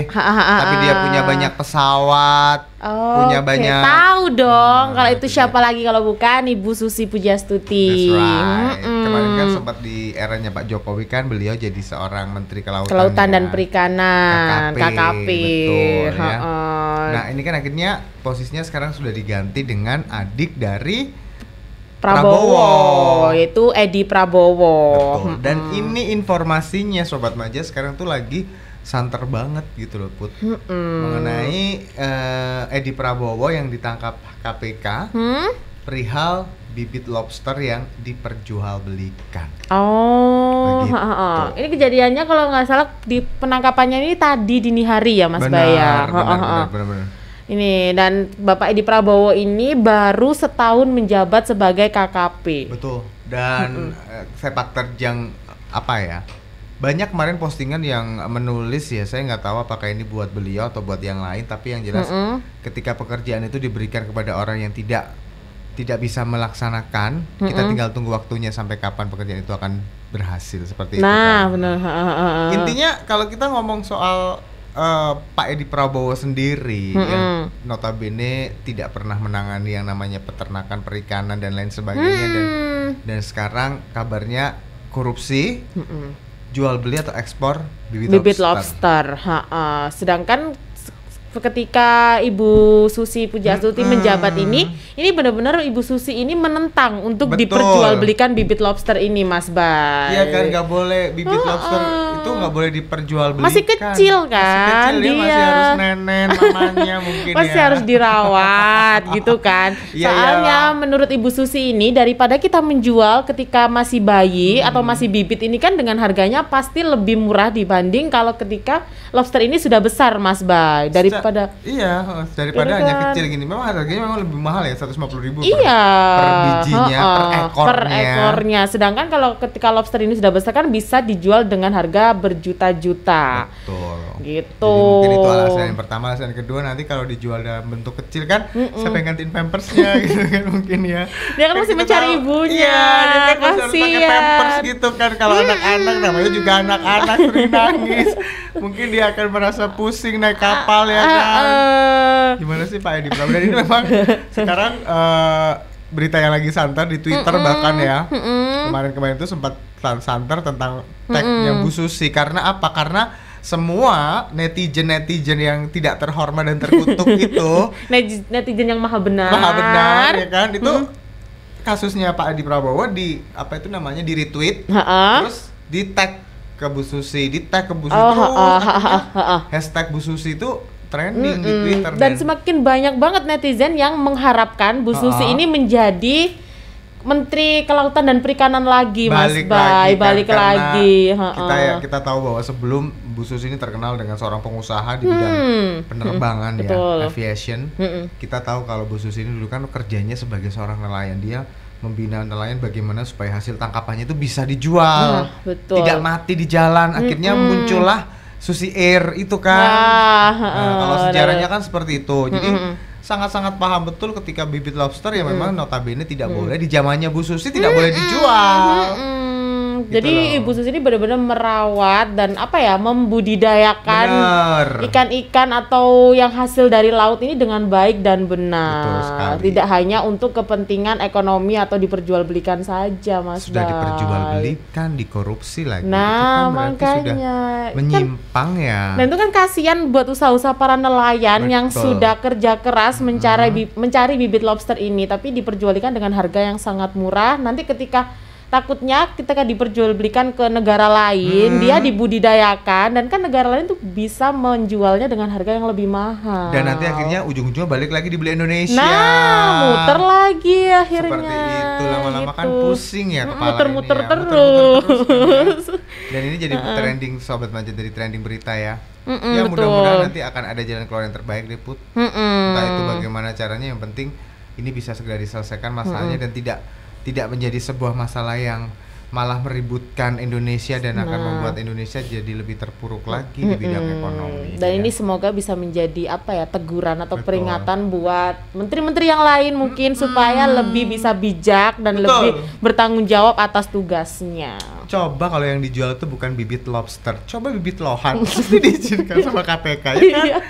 tapi dia punya banyak pesawat, punya banyak. Tahu dong, kalau itu siapa lagi kalau bukan Ibu Susi Pujiastuti. That's right. Kemarin kan sempat di eranya Pak Jokowi kan beliau jadi seorang Menteri Kelautan dan Perikanan, KKP. Betul ya. Nah ini kan akhirnya posisinya sekarang sudah diganti dengan adik dari Prabowo, yaitu Edi Prabowo. Betul. Dan ini informasinya Sobat Maja sekarang tuh lagi santer banget gitu loh Put, mengenai Edi Prabowo yang ditangkap KPK perihal bibit lobster yang diperjualbelikan. Ini kejadiannya kalau nggak salah di penangkapannya ini tadi dini hari ya Mas Baya. Benar. Ini dan Bapak Edi Prabowo ini baru setahun menjabat sebagai KKP. Betul. Dan sepak terjang apa ya? Banyak kemarin postingan yang menulis ya, saya nggak tahu apakah ini buat beliau atau buat yang lain, tapi yang jelas ketika pekerjaan itu diberikan kepada orang yang tidak bisa melaksanakan, kita tinggal tunggu waktunya sampai kapan pekerjaan itu akan berhasil seperti itu. Nah, benar. Intinya kalau kita ngomong soal Pak Edi Prabowo sendiri yang notabene tidak pernah menangani yang namanya peternakan, perikanan dan lain sebagainya, dan sekarang kabarnya korupsi, jual beli atau ekspor bibit lobster. Sedangkan ketika Ibu Susi Pujiastuti menjabat ini benar-benar Ibu Susi ini menentang untuk diperjualbelikan bibit lobster ini, Mas Bay. Iya kan, nggak boleh bibit lobster itu nggak boleh diperjualbelikan. Masih kecil kan, dia masih harus nenen mamanya mungkin masih harus dirawat gitu kan. Soalnya menurut Ibu Susi ini daripada kita menjual ketika masih bayi atau masih bibit ini kan dengan harganya pasti lebih murah dibanding kalau ketika lobster ini sudah besar, Mas Bay. Daripada hanya kecil gini. Memang harganya memang lebih mahal ya, 150.000 iya, per bijinya, per ekornya. Sedangkan kalau ketika lobster ini sudah besar kan bisa dijual dengan harga berjuta-juta. Betul. Gitu. Jadi mungkin itu alasan yang pertama. Alasan kedua nanti kalau dijual dalam bentuk kecil kan siapa yang gantiin pampersnya gitu kan mungkin ya. Dia kan masih mencari ibunya. Iya, dia kan harus pakai pampers gitu kan. Kalau anak-anak namanya juga anak-anak sering nangis. Mungkin dia akan merasa pusing naik kapal ya kan. Gimana sih Pak Edi Prabowo? Dan ini memang sekarang berita yang lagi santer di Twitter bahkan ya. Kemarin-kemarin itu sempat santer tentang tagnya Bu Susi. Karena apa? Karena semua netizen yang tidak terhormat dan terkutuk itu netizen yang maha benar ya kan, itu kasusnya Pak Edi Prabowo di retweet, terus di tag ke Bu Susi, hashtag Bu Susi itu trending di Twitter dan semakin banyak banget netizen yang mengharapkan Bu Susi ini menjadi Menteri Kelautan dan Perikanan lagi, Mas Bay, balik lagi. Kita tahu bahwa sebelum Bu Susi ini terkenal dengan seorang pengusaha di bidang penerbangan ya, aviation. Kita tahu kalau Bu Susi ini dulu kan kerjanya sebagai seorang nelayan, dia membina nelayan bagaimana supaya hasil tangkapannya itu bisa dijual, tidak mati di jalan. Akhirnya muncullah Susi Air itu kan. Kalau sejarahnya kan seperti itu. Jadi sangat-sangat paham betul ketika bibit lobster yang memang notabene tidak boleh di zamannya Bu Susi tidak boleh dijual. Jadi Ibu Susi ini benar-benar merawat dan membudidayakan ikan-ikan atau yang hasil dari laut ini dengan baik dan benar. Tidak hanya untuk kepentingan ekonomi atau diperjualbelikan saja, Mas. Sudah diperjualbelikan, dikorupsi lagi. Nah, itu kan makanya sudah menyimpang ya. Dan itu kan kasihan buat usaha-usaha para nelayan yang sudah kerja keras mencari bibit lobster ini, tapi diperjualbelikan dengan harga yang sangat murah. Nanti takutnya ketika diperjualbelikan ke negara lain, dia dibudidayakan dan kan negara lain tuh bisa menjualnya dengan harga yang lebih mahal. Dan nanti akhirnya ujung-ujungnya balik lagi dibeli Indonesia. Nah, muter lagi akhirnya. Seperti itu, lama-lama kan pusing ya kepala muter-muter ini ya. terus. Dan ini jadi trending Sobat Maja, dari trending berita ya. Ya mudah-mudahan nanti akan ada jalan keluar yang terbaik deh Put. Entah itu bagaimana caranya, yang penting ini bisa segera diselesaikan masalahnya dan tidak menjadi sebuah masalah yang malah meributkan Indonesia dan akan membuat Indonesia jadi lebih terpuruk lagi di bidang ekonomi. Dan ini semoga bisa menjadi teguran atau peringatan buat menteri-menteri yang lain mungkin supaya lebih bisa bijak dan lebih bertanggung jawab atas tugasnya. Coba kalau yang dijual itu bukan bibit lobster, coba bibit lohan, pasti diizinkan sama KPK ya kan?